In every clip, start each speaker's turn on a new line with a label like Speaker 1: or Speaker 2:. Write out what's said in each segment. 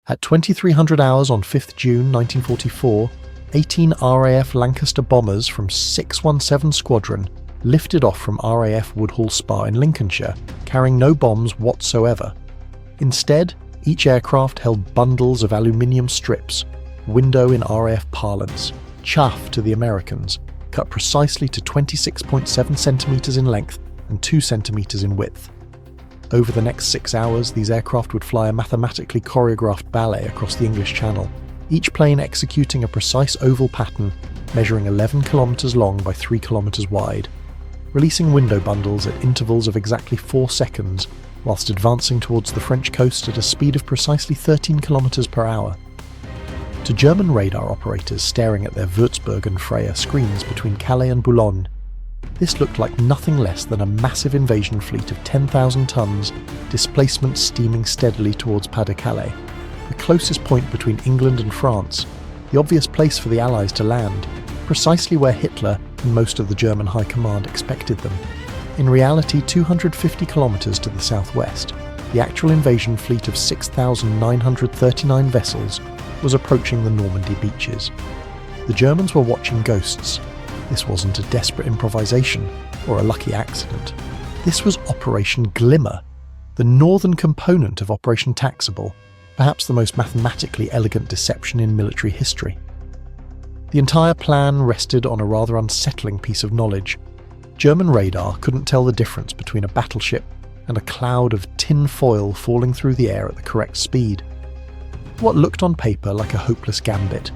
Speaker 1: At 2300 hours on 5th June 1944, 18 RAF Lancaster bombers from 617 Squadron lifted off from RAF Woodhall Spa in Lincolnshire, carrying no bombs whatsoever. Instead, each aircraft held bundles of aluminium strips, window in RAF parlance, chaff to the Americans, cut precisely to 26.7 centimetres in length and 2 centimetres in width. Over the next 6 hours, these aircraft would fly a mathematically choreographed ballet across the English Channel, each plane executing a precise oval pattern measuring 11 kilometres long by 3 kilometres wide, releasing window bundles at intervals of exactly 4 seconds, whilst advancing towards the French coast at a speed of precisely 13 kilometres per hour. To German radar operators staring at their Würzburg and Freya screens between Calais and Boulogne, this looked like nothing less than a massive invasion fleet of 10,000 tons, displacement steaming steadily towards Pas-de-Calais, the closest point between England and France, the obvious place for the Allies to land, precisely where Hitler and most of the German high command expected them. In reality, 250 kilometres to the southwest, the actual invasion fleet of 6,939 vessels was approaching the Normandy beaches. The Germans were watching ghosts. This wasn't a desperate improvisation or a lucky accident. This was Operation Glimmer, the northern component of Operation Taxable, perhaps the most mathematically elegant deception in military history. The entire plan rested on a rather unsettling piece of knowledge. German radar couldn't tell the difference between a battleship and a cloud of tin foil falling through the air at the correct speed. What looked on paper like a hopeless gambit,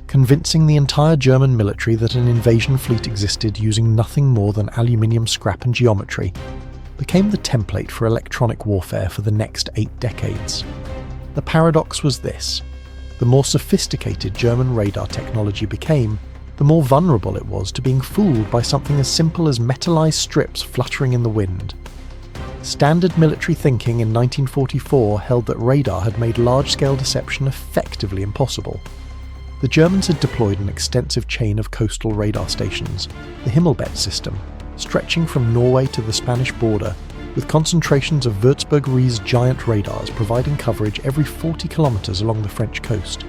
Speaker 1: convincing the entire German military that an invasion fleet existed using nothing more than aluminium scrap and geometry, became the template for electronic warfare for the next 8 decades. The paradox was this: the more sophisticated German radar technology became, the more vulnerable it was to being fooled by something as simple as metallized strips fluttering in the wind. Standard military thinking in 1944 held that radar had made large-scale deception effectively impossible. The Germans had deployed an extensive chain of coastal radar stations, the Himmelbett system, stretching from Norway to the Spanish border, with concentrations of Würzburg-Rees giant radars providing coverage every 40 kilometres along the French coast.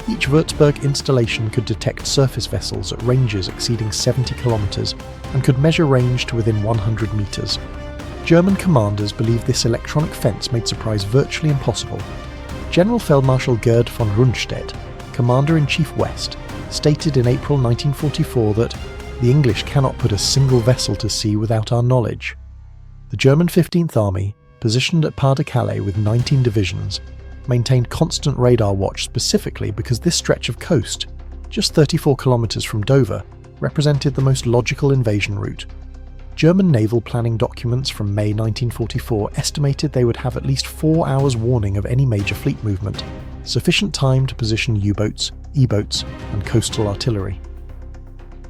Speaker 1: Each Würzburg installation could detect surface vessels at ranges exceeding 70 kilometres and could measure range to within 100 metres. German commanders believed this electronic fence made surprise virtually impossible. General Feldmarschall Gerd von Rundstedt, Commander-in-Chief West, stated in April 1944 that the English cannot put a single vessel to sea without our knowledge. The German 15th Army, positioned at Pas-de-Calais with 19 divisions, maintained constant radar watch specifically because this stretch of coast, just 34 kilometres from Dover, represented the most logical invasion route. German naval planning documents from May 1944 estimated they would have at least 4 hours warning of any major fleet movement, sufficient time to position U-boats, E-boats, and coastal artillery.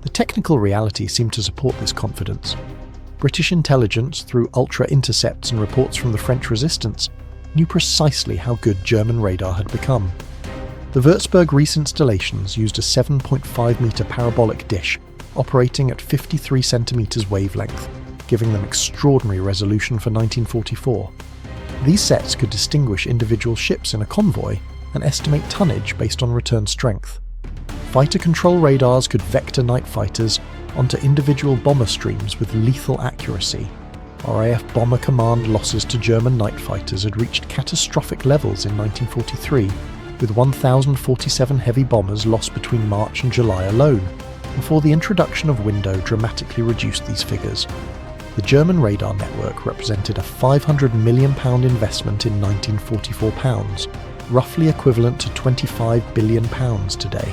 Speaker 1: The technical reality seemed to support this confidence. British intelligence, through ultra-intercepts and reports from the French resistance, knew precisely how good German radar had become. The Würzburg-Rees installations used a 7.5-metre parabolic dish operating at 53 centimetres wavelength, giving them extraordinary resolution for 1944. These sets could distinguish individual ships in a convoy and estimate tonnage based on return strength. Fighter control radars could vector night fighters onto individual bomber streams with lethal accuracy. RAF Bomber Command losses to German night fighters had reached catastrophic levels in 1943, with 1,047 heavy bombers lost between March and July alone, before the introduction of window dramatically reduced these figures. The German radar network represented a £500 million investment in 1944 pounds, roughly equivalent to £25 billion today.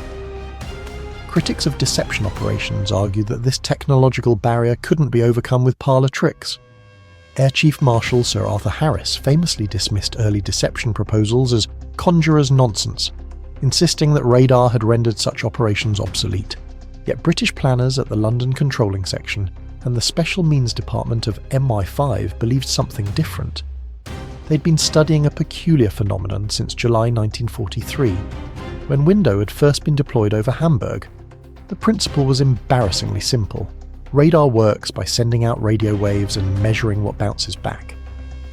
Speaker 1: Critics of deception operations argue that this technological barrier couldn't be overcome with parlour tricks. Air Chief Marshal Sir Arthur Harris famously dismissed early deception proposals as conjurer's nonsense, insisting that radar had rendered such operations obsolete. Yet British planners at the London Controlling Section and the Special Means Department of MI5 believed something different. They'd been studying a peculiar phenomenon since July 1943, when window had first been deployed over Hamburg. The principle was embarrassingly simple. Radar works by sending out radio waves and measuring what bounces back.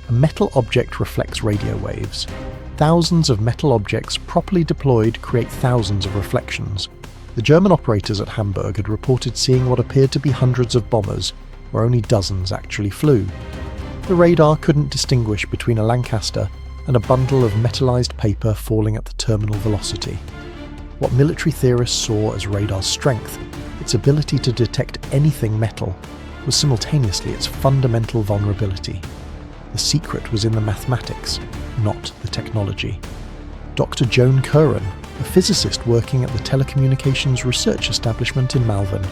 Speaker 1: A metal object reflects radio waves. Thousands of metal objects properly deployed create thousands of reflections. The German operators at Hamburg had reported seeing what appeared to be hundreds of bombers, where only dozens actually flew. The radar couldn't distinguish between a Lancaster and a bundle of metallized paper falling at the terminal velocity. What military theorists saw as radar's strength, its ability to detect anything metal, was simultaneously its fundamental vulnerability. The secret was in the mathematics, not the technology. Dr. Joan Curran, a physicist working at the Telecommunications Research Establishment in Malvern,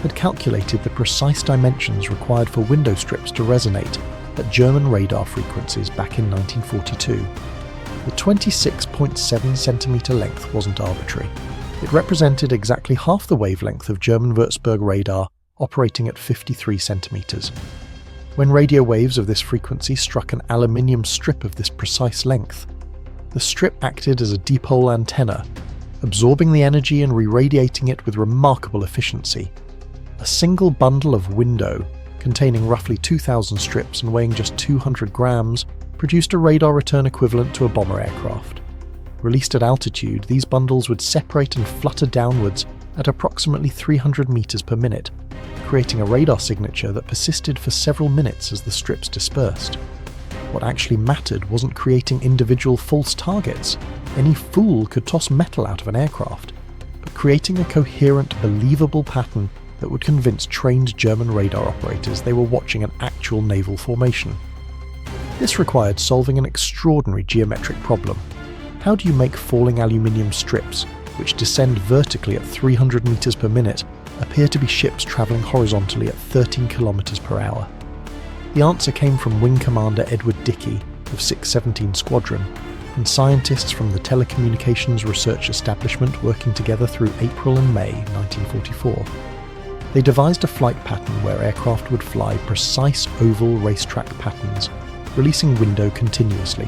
Speaker 1: had calculated the precise dimensions required for window strips to resonate at German radar frequencies back in 1942. The 26.7 centimetre length wasn't arbitrary. It represented exactly half the wavelength of German Würzburg radar operating at 53 centimetres. When radio waves of this frequency struck an aluminium strip of this precise length, the strip acted as a dipole antenna, absorbing the energy and re-radiating it with remarkable efficiency. A single bundle of window, containing roughly 2,000 strips and weighing just 200 grams, produced a radar return equivalent to a bomber aircraft. Released at altitude, these bundles would separate and flutter downwards at approximately 300 meters per minute, creating a radar signature that persisted for several minutes as the strips dispersed. What actually mattered wasn't creating individual false targets. Any fool could toss metal out of an aircraft, but creating a coherent, believable pattern that would convince trained German radar operators they were watching an actual naval formation. This required solving an extraordinary geometric problem. How do you make falling aluminium strips, which descend vertically at 300 meters per minute, appear to be ships travelling horizontally at 13 kilometers per hour? The answer came from Wing Commander Edward Dickey of 617 Squadron and scientists from the Telecommunications Research Establishment working together through April and May 1944. They devised a flight pattern where aircraft would fly precise oval racetrack patterns, releasing window continuously.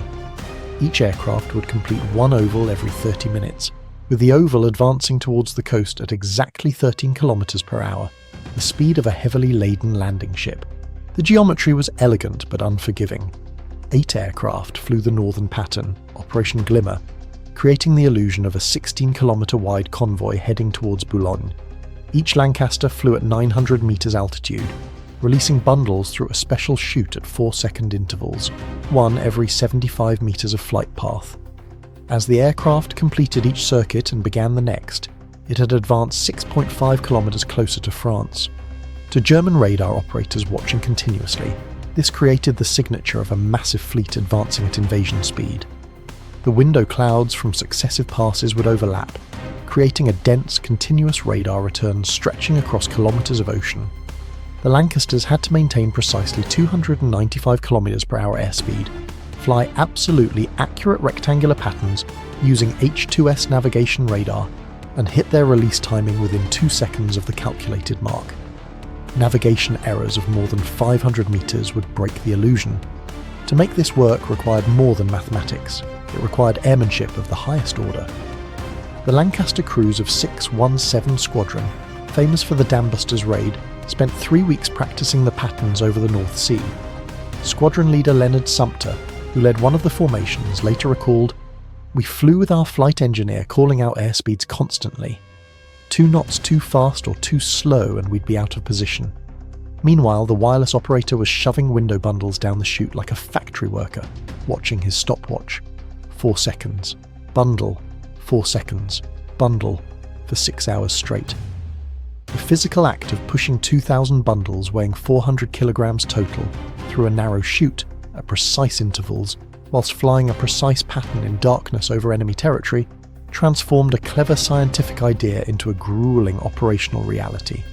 Speaker 1: Each aircraft would complete one oval every 30 minutes, with the oval advancing towards the coast at exactly 13 kilometers per hour, the speed of a heavily laden landing ship. The geometry was elegant but unforgiving. 8 aircraft flew the northern pattern, Operation Glimmer, creating the illusion of a 16-kilometer wide convoy heading towards Boulogne. Each Lancaster flew at 900 meters altitude, releasing bundles through a special chute at 4-second intervals, one every 75 meters of flight path. As the aircraft completed each circuit and began the next, it had advanced 6.5 kilometers closer to France. To German radar operators watching continuously, this created the signature of a massive fleet advancing at invasion speed. The window clouds from successive passes would overlap, creating a dense, continuous radar return stretching across kilometers of ocean. The Lancasters had to maintain precisely 295 kilometers per hour airspeed, fly absolutely accurate rectangular patterns using H2S navigation radar, and hit their release timing within 2 seconds of the calculated mark. Navigation errors of more than 500 meters would break the illusion. To make this work required more than mathematics. It required airmanship of the highest order. The Lancaster crews of 617 Squadron, famous for the Dambusters raid, spent 3 weeks practicing the patterns over the North Sea. Squadron leader Leonard Sumter, who led one of the formations, later recalled, "We flew with our flight engineer calling out airspeeds constantly. 2 knots too fast or too slow and we'd be out of position." Meanwhile, the wireless operator was shoving window bundles down the chute like a factory worker, watching his stopwatch. 4 seconds. Bundle. 4 seconds. Bundle. For 6 hours straight. The physical act of pushing 2,000 bundles weighing 400 kilograms total through a narrow chute at precise intervals, whilst flying a precise pattern in darkness over enemy territory, transformed a clever scientific idea into a grueling operational reality.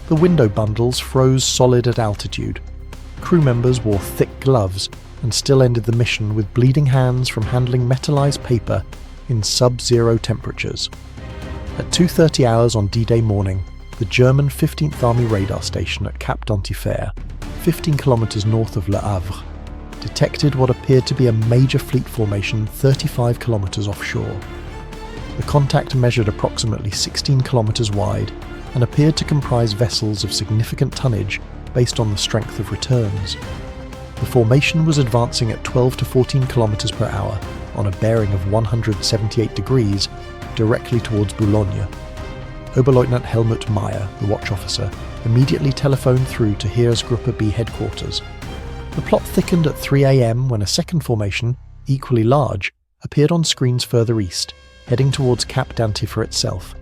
Speaker 1: The window bundles froze solid at altitude. Crew members wore thick gloves and still ended the mission with bleeding hands from handling metallized paper in sub-zero temperatures. At 2:30 hours on D-Day morning, the German 15th Army radar station at Cap d'Antifer, 15 kilometers north of Le Havre, detected what appeared to be a major fleet formation 35 kilometers offshore. The contact measured approximately 16 kilometers wide and appeared to comprise vessels of significant tonnage based on the strength of returns. The formation was advancing at 12 to 14 kilometers per hour on a bearing of 178 degrees directly towards Boulogne. Oberleutnant Helmut Meyer, the watch officer, immediately telephoned through to Heeresgruppe B headquarters. The plot thickened at 3 a.m. when a second formation, equally large, appeared on screens further east, heading towards Cap d'Antifer itself.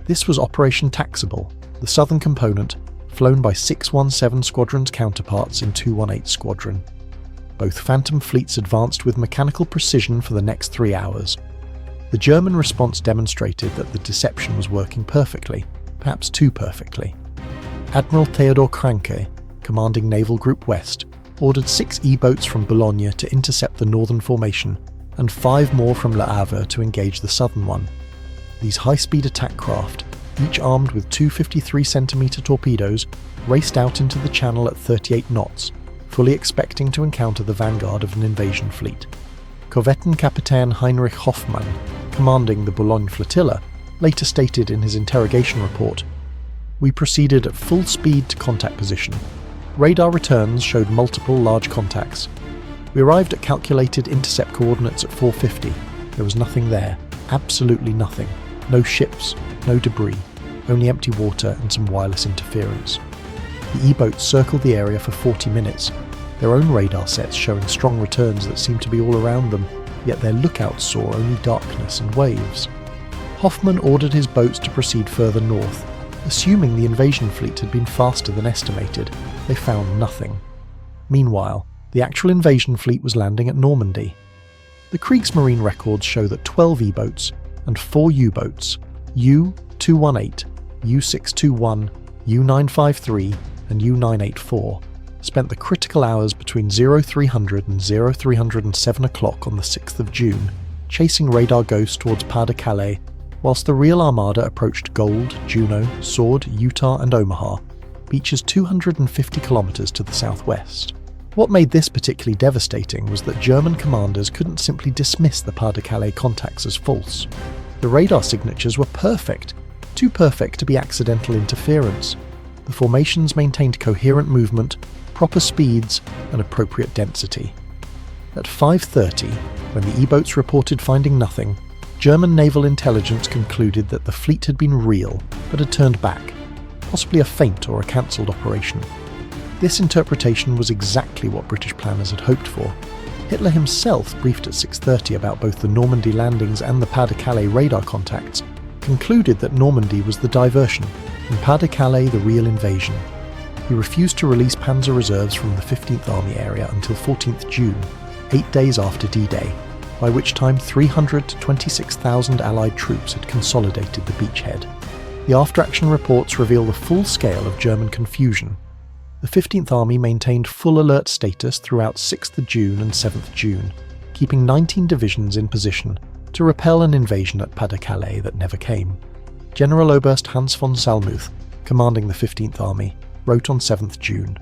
Speaker 1: This was Operation Taxable, the southern component, flown by 617 Squadron's counterparts in 218 Squadron. Both Phantom fleets advanced with mechanical precision for the next 3 hours. The German response demonstrated that the deception was working perfectly, perhaps too perfectly. Admiral Theodor Kranke, commanding Naval Group West, ordered 6 E-boats from Boulogne to intercept the northern formation, and 5 more from Le Havre to engage the southern one. These high-speed attack craft, each armed with 2 53cm torpedoes, raced out into the channel at 38 knots, fully expecting to encounter the vanguard of an invasion fleet. Korvettenkapitän Heinrich Hoffmann, commanding the Boulogne flotilla, later stated in his interrogation report, "We proceeded at full speed to contact position. Radar returns showed multiple large contacts. We arrived at calculated intercept coordinates at 450. There was nothing there, absolutely nothing. No ships, no debris, only empty water and some wireless interference." The E-boats circled the area for 40 minutes, their own radar sets showing strong returns that seemed to be all around them, yet their lookouts saw only darkness and waves. Hoffmann ordered his boats to proceed further north. Assuming the invasion fleet had been faster than estimated, they found nothing. Meanwhile, the actual invasion fleet was landing at Normandy. The Kriegsmarine records show that 12 E-boats and 4 U-boats, U-218, U-621, U-953 and U-984, spent the critical hours between 0300 and 0307 o'clock on the 6th of June, chasing radar ghosts towards Pas-de-Calais, whilst the real armada approached Gold, Juno, Sword, Utah and Omaha, beaches 250 kilometers to the southwest. What made this particularly devastating was that German commanders couldn't simply dismiss the Pas-de-Calais contacts as false. The radar signatures were perfect, too perfect to be accidental interference. The formations maintained coherent movement, proper speeds, and appropriate density. At 5:30, when the E-boats reported finding nothing, German naval intelligence concluded that the fleet had been real, but had turned back, possibly a feint or a cancelled operation. This interpretation was exactly what British planners had hoped for. Hitler himself, briefed at 6:30 about both the Normandy landings and the Pas-de-Calais radar contacts, concluded that Normandy was the diversion, and Pas-de-Calais the real invasion. He refused to release panzer reserves from the 15th Army area until 14th June, 8 days after D-Day, by which time 300 to 26,000 Allied troops had consolidated the beachhead. The after-action reports reveal the full scale of German confusion. The 15th Army maintained full alert status throughout 6th June and 7th June, keeping 19 divisions in position to repel an invasion at Pas-de-Calais that never came. General Oberst Hans von Salmuth, commanding the 15th Army, wrote on 7th June.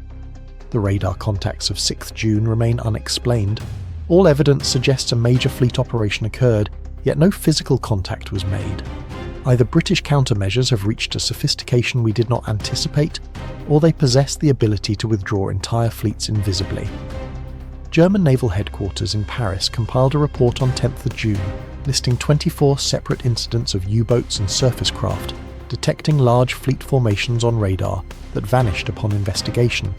Speaker 1: The radar contacts of 6th June remain unexplained. All evidence suggests a major fleet operation occurred, yet no physical contact was made. Either British countermeasures have reached a sophistication we did not anticipate, or they possess the ability to withdraw entire fleets invisibly. German naval headquarters in Paris compiled a report on 10th of June, listing 24 separate incidents of U-boats and surface craft detecting large fleet formations on radar that vanished upon investigation.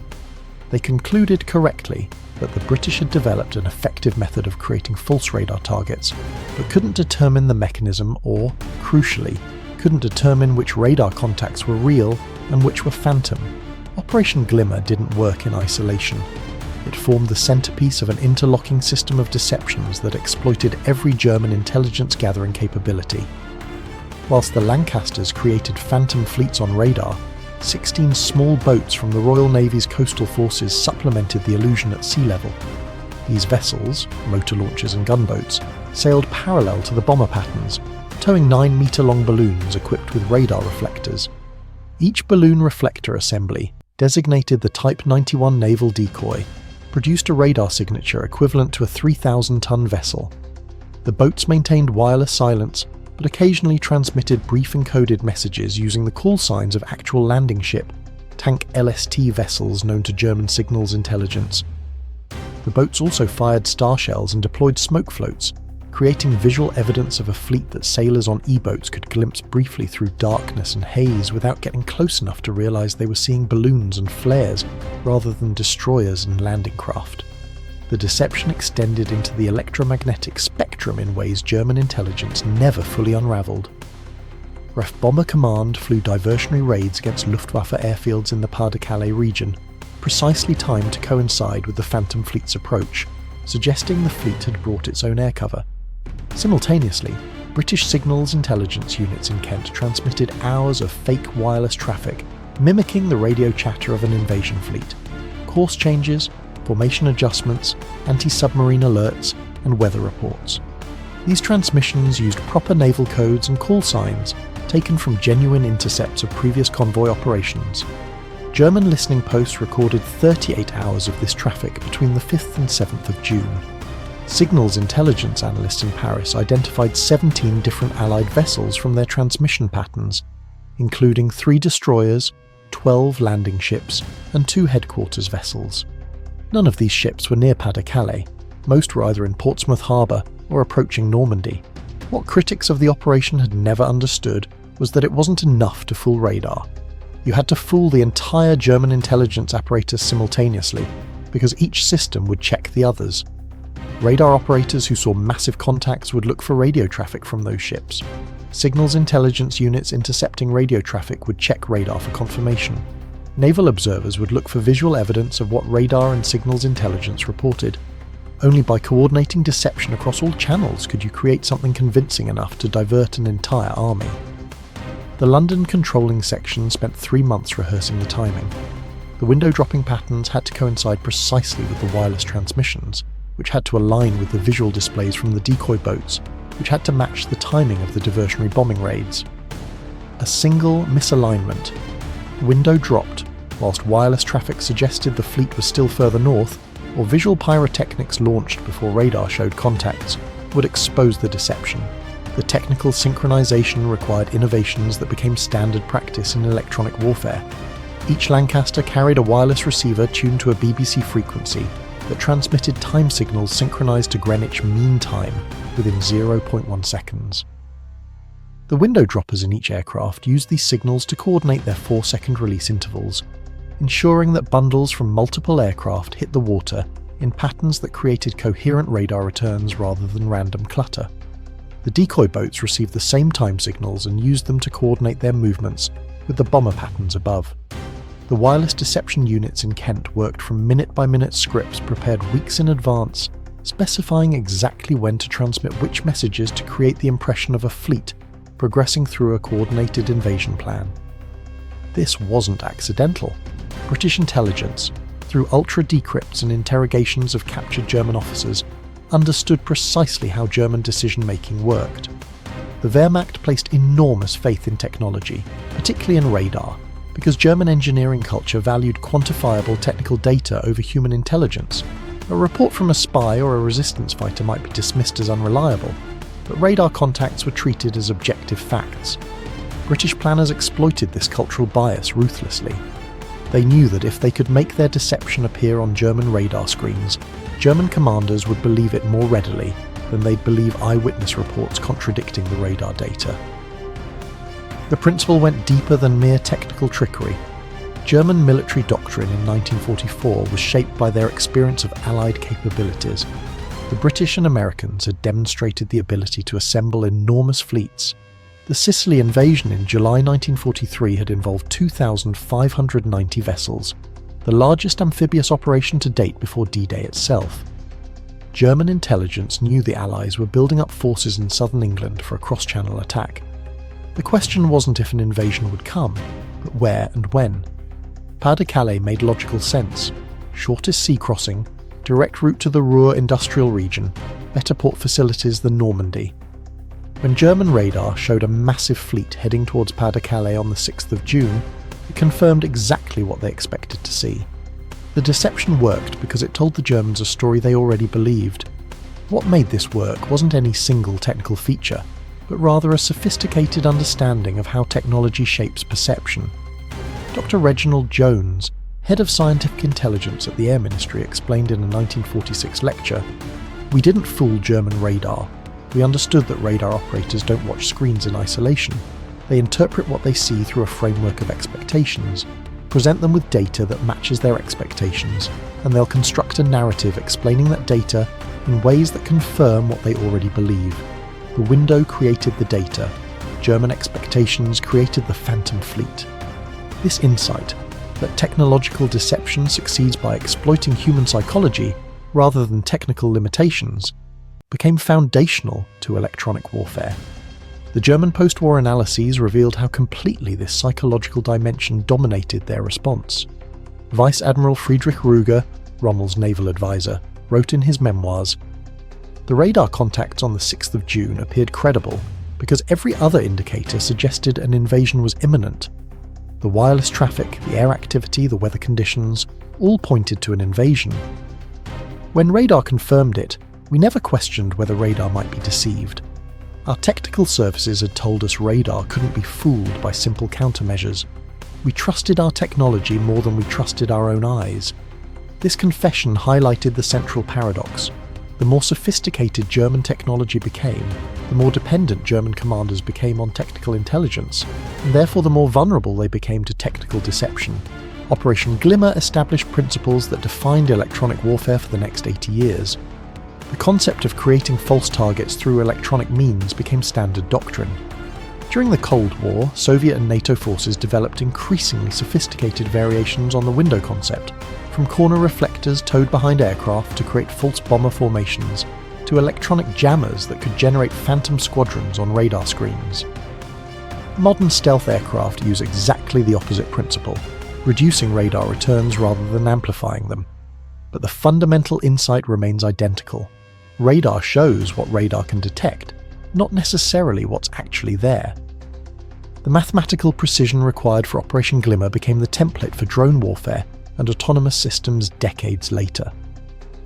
Speaker 1: They concluded correctly that the British had developed an effective method of creating false radar targets, but couldn't determine the mechanism or, crucially, couldn't determine which radar contacts were real and which were phantom. Operation Glimmer didn't work in isolation. It formed the centerpiece of an interlocking system of deceptions that exploited every German intelligence gathering capability. Whilst the Lancasters created phantom fleets on radar, 16 small boats from the Royal Navy's coastal forces supplemented the illusion at sea level. These vessels, motor launchers and gunboats, sailed parallel to the bomber patterns, towing 9-metre-long balloons equipped with radar reflectors. Each balloon reflector assembly, designated the Type 91 naval decoy, produced a radar signature equivalent to a 3,000-ton vessel. The boats maintained wireless silence, but occasionally transmitted brief encoded messages using the call signs of actual landing ship, tank LST vessels known to German signals intelligence. The boats also fired star shells and deployed smoke floats, creating visual evidence of a fleet that sailors on E-boats could glimpse briefly through darkness and haze without getting close enough to realise they were seeing balloons and flares rather than destroyers and landing craft. The deception extended into the electromagnetic spectrum in ways German intelligence never fully unravelled. RAF Bomber Command flew diversionary raids against Luftwaffe airfields in the Pas-de-Calais region, precisely timed to coincide with the Phantom Fleet's approach, suggesting the fleet had brought its own air cover. Simultaneously, British signals intelligence units in Kent transmitted hours of fake wireless traffic, mimicking the radio chatter of an invasion fleet. Course changes, formation adjustments, anti-submarine alerts, and weather reports. These transmissions used proper naval codes and call signs, taken from genuine intercepts of previous convoy operations. German listening posts recorded 38 hours of this traffic between the 5th and 7th of June. Signals intelligence analysts in Paris identified 17 different Allied vessels from their transmission patterns, including 3 destroyers, 12 landing ships, and 2 headquarters vessels. None of these ships were near Pas-de-Calais. Most were either in Portsmouth Harbour or approaching Normandy. What critics of the operation had never understood was that it wasn't enough to fool radar. You had to fool the entire German intelligence apparatus simultaneously, because each system would check the others. Radar operators who saw massive contacts would look for radio traffic from those ships. Signals intelligence units intercepting radio traffic would check radar for confirmation. Naval observers would look for visual evidence of what radar and signals intelligence reported. Only by coordinating deception across all channels could you create something convincing enough to divert an entire army. The London controlling section spent 3 months rehearsing the timing. The window dropping patterns had to coincide precisely with the wireless transmissions, which had to align with the visual displays from the decoy boats, which had to match the timing of the diversionary bombing raids. A single misalignment. Window dropped, whilst wireless traffic suggested the fleet was still further north, or visual pyrotechnics launched before radar showed contacts, would expose the deception. The technical synchronization required innovations that became standard practice in electronic warfare. Each Lancaster carried a wireless receiver tuned to a BBC frequency that transmitted time signals synchronized to Greenwich Mean Time within 0.1 seconds. The window droppers in each aircraft used these signals to coordinate their 4-second release intervals, ensuring that bundles from multiple aircraft hit the water in patterns that created coherent radar returns rather than random clutter. The decoy boats received the same time signals and used them to coordinate their movements with the bomber patterns above. The wireless deception units in Kent worked from minute-by-minute scripts prepared weeks in advance, specifying exactly when to transmit which messages to create the impression of a fleet progressing through a coordinated invasion plan. This wasn't accidental. British intelligence, through ultra-decrypts and interrogations of captured German officers, understood precisely how German decision-making worked. The Wehrmacht placed enormous faith in technology, particularly in radar, because German engineering culture valued quantifiable technical data over human intelligence. A report from a spy or a resistance fighter might be dismissed as unreliable, but radar contacts were treated as objective facts. British planners exploited this cultural bias ruthlessly. They knew that if they could make their deception appear on German radar screens, German commanders would believe it more readily than they'd believe eyewitness reports contradicting the radar data. The principle went deeper than mere technical trickery. German military doctrine in 1944 was shaped by their experience of Allied capabilities. The British and Americans had demonstrated the ability to assemble enormous fleets. The Sicily invasion in July 1943 had involved 2,590 vessels, the largest amphibious operation to date before D-Day itself. German intelligence knew the Allies were building up forces in southern England for a cross-channel attack. The question wasn't if an invasion would come, but where and when. Pas-de-Calais made logical sense. Shortest sea crossing, direct route to the Ruhr industrial region, better port facilities than Normandy. When German radar showed a massive fleet heading towards Pas-de-Calais on the 6th of June, it confirmed exactly what they expected to see. The deception worked because it told the Germans a story they already believed. What made this work wasn't any single technical feature, but rather a sophisticated understanding of how technology shapes perception. Dr. Reginald Jones, Head of Scientific Intelligence at the Air Ministry explained in a 1946 lecture, "We didn't fool German radar. We understood that radar operators don't watch screens in isolation. They interpret what they see through a framework of expectations, present them with data that matches their expectations, and they'll construct a narrative explaining that data in ways that confirm what they already believe. The window created the data. German expectations created the Phantom Fleet." This insight, that technological deception succeeds by exploiting human psychology rather than technical limitations, became foundational to electronic warfare. The German post-war analyses revealed how completely this psychological dimension dominated their response. Vice Admiral Friedrich Ruger, Rommel's naval advisor, wrote in his memoirs, "The radar contacts on the 6th of June appeared credible because every other indicator suggested an invasion was imminent. The wireless traffic, the air activity, the weather conditions, all pointed to an invasion. When radar confirmed it, we never questioned whether radar might be deceived. Our technical services had told us radar couldn't be fooled by simple countermeasures. We trusted our technology more than we trusted our own eyes." This confession highlighted the central paradox. The more sophisticated German technology became, the more dependent German commanders became on technical intelligence, and therefore the more vulnerable they became to technical deception. Operation Glimmer established principles that defined electronic warfare for the next 80 years. The concept of creating false targets through electronic means became standard doctrine. During the Cold War, Soviet and NATO forces developed increasingly sophisticated variations on the window concept, from corner reflectors towed behind aircraft to create false bomber formations, to electronic jammers that could generate phantom squadrons on radar screens. Modern stealth aircraft use exactly the opposite principle, reducing radar returns rather than amplifying them. But the fundamental insight remains identical. Radar shows what radar can detect, not necessarily what's actually there. The mathematical precision required for Operation Glimmer became the template for drone warfare and autonomous systems decades later.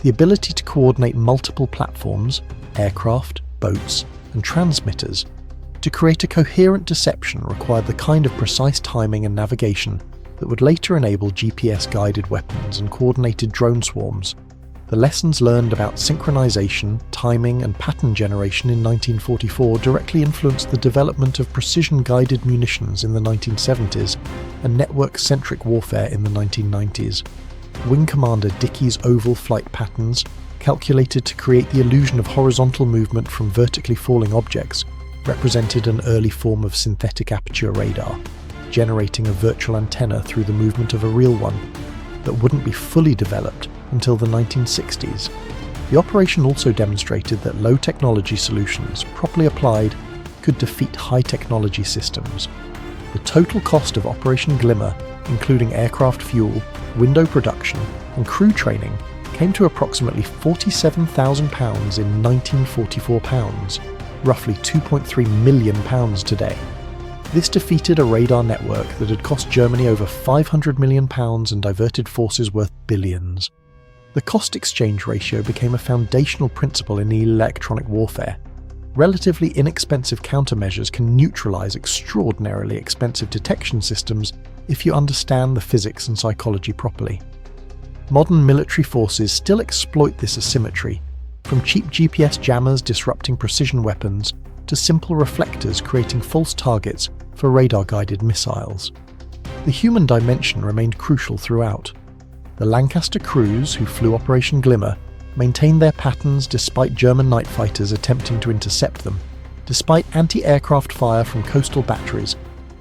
Speaker 1: The ability to coordinate multiple platforms, aircraft, boats, and transmitters to create a coherent deception required the kind of precise timing and navigation that would later enable GPS-guided weapons and coordinated drone swarms. The lessons learned about synchronization, timing, and pattern generation in 1944 directly influenced the development of precision-guided munitions in the 1970s and network-centric warfare in the 1990s. Wing Commander Dickey's oval flight patterns, calculated to create the illusion of horizontal movement from vertically falling objects, represented an early form of synthetic aperture radar, generating a virtual antenna through the movement of a real one that wouldn't be fully developed until the 1960s. The operation also demonstrated that low-technology solutions, properly applied, could defeat high-technology systems. The total cost of Operation Glimmer, including aircraft fuel, window production, and crew training, came to approximately £47,000 in 1944 pounds, roughly £2.3 million today. This defeated a radar network that had cost Germany over £500 million and diverted forces worth billions. The cost exchange ratio became a foundational principle in electronic warfare. Relatively inexpensive countermeasures can neutralize extraordinarily expensive detection systems if you understand the physics and psychology properly. Modern military forces still exploit this asymmetry, from cheap GPS jammers disrupting precision weapons to simple reflectors creating false targets for radar-guided missiles. The human dimension remained crucial throughout. The Lancaster crews who flew Operation Glimmer maintained their patterns despite German night fighters attempting to intercept them, despite anti-aircraft fire from coastal batteries,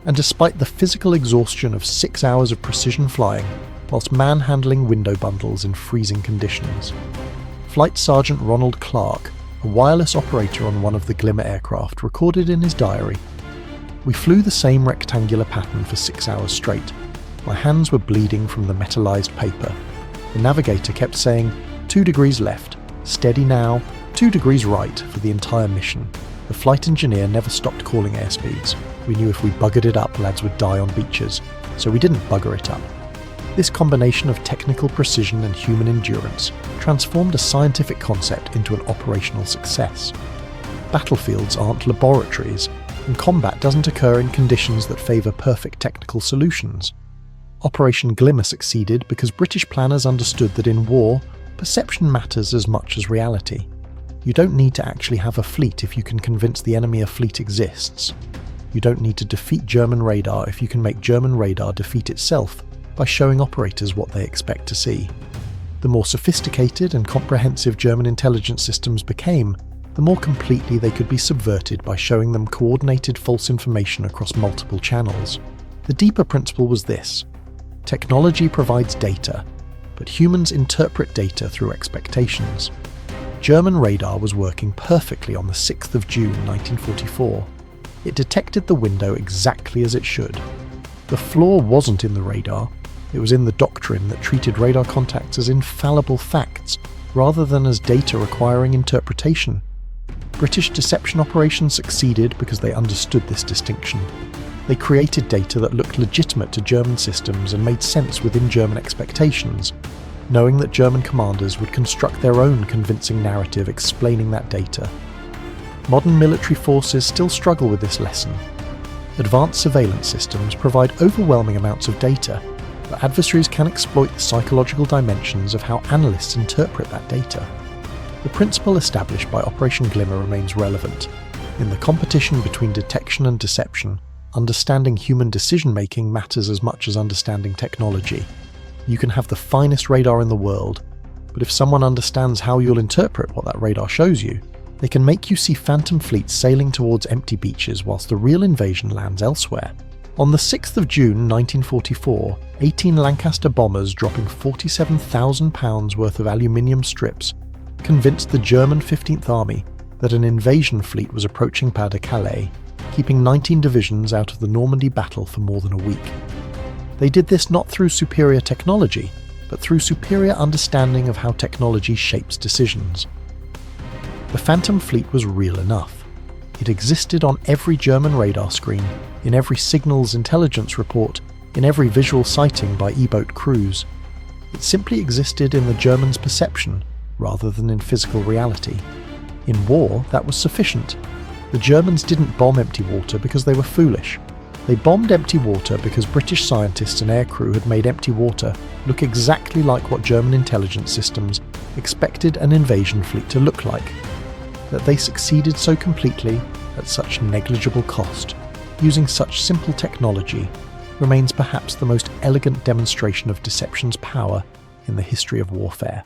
Speaker 1: and despite the physical exhaustion of 6 hours of precision flying whilst manhandling window bundles in freezing conditions. Flight Sergeant Ronald Clark, a wireless operator on one of the Glimmer aircraft, recorded in his diary, "We flew the same rectangular pattern for 6 hours straight. My hands were bleeding from the metallized paper. The navigator kept saying, 2 degrees left, steady now, 2 degrees right for the entire mission. The flight engineer never stopped calling airspeeds. We knew if we buggered it up, lads would die on beaches, so we didn't bugger it up." This combination of technical precision and human endurance transformed a scientific concept into an operational success. Battlefields aren't laboratories, and combat doesn't occur in conditions that favour perfect technical solutions. Operation Glimmer succeeded because British planners understood that in war, perception matters as much as reality. You don't need to actually have a fleet if you can convince the enemy a fleet exists. You don't need to defeat German radar if you can make German radar defeat itself by showing operators what they expect to see. The more sophisticated and comprehensive German intelligence systems became, the more completely they could be subverted by showing them coordinated false information across multiple channels. The deeper principle was this: technology provides data, but humans interpret data through expectations. German radar was working perfectly on the 6th of June 1944. It detected the window exactly as it should. The flaw wasn't in the radar, it was in the doctrine that treated radar contacts as infallible facts rather than as data requiring interpretation. British deception operations succeeded because they understood this distinction. They created data that looked legitimate to German systems and made sense within German expectations, knowing that German commanders would construct their own convincing narrative explaining that data. Modern military forces still struggle with this lesson. Advanced surveillance systems provide overwhelming amounts of data, but adversaries can exploit the psychological dimensions of how analysts interpret that data. The principle established by Operation Glimmer remains relevant. In the competition between detection and deception, understanding human decision-making matters as much as understanding technology. You can have the finest radar in the world, but if someone understands how you'll interpret what that radar shows you, they can make you see phantom fleets sailing towards empty beaches whilst the real invasion lands elsewhere. On the 6th of June 1944, 18 Lancaster bombers dropping £47,000 worth of aluminium strips convinced the German 15th Army that an invasion fleet was approaching Pas-de-Calais, keeping 19 divisions out of the Normandy battle for more than a week. They did this not through superior technology, but through superior understanding of how technology shapes decisions. The Phantom Fleet was real enough. It existed on every German radar screen, in every signals intelligence report, in every visual sighting by E-boat crews. It simply existed in the Germans' perception, rather than in physical reality. In war, that was sufficient. The Germans didn't bomb empty water because they were foolish. They bombed empty water because British scientists and aircrew had made empty water look exactly like what German intelligence systems expected an invasion fleet to look like. That they succeeded so completely, at such negligible cost, using such simple technology, remains perhaps the most elegant demonstration of deception's power in the history of warfare.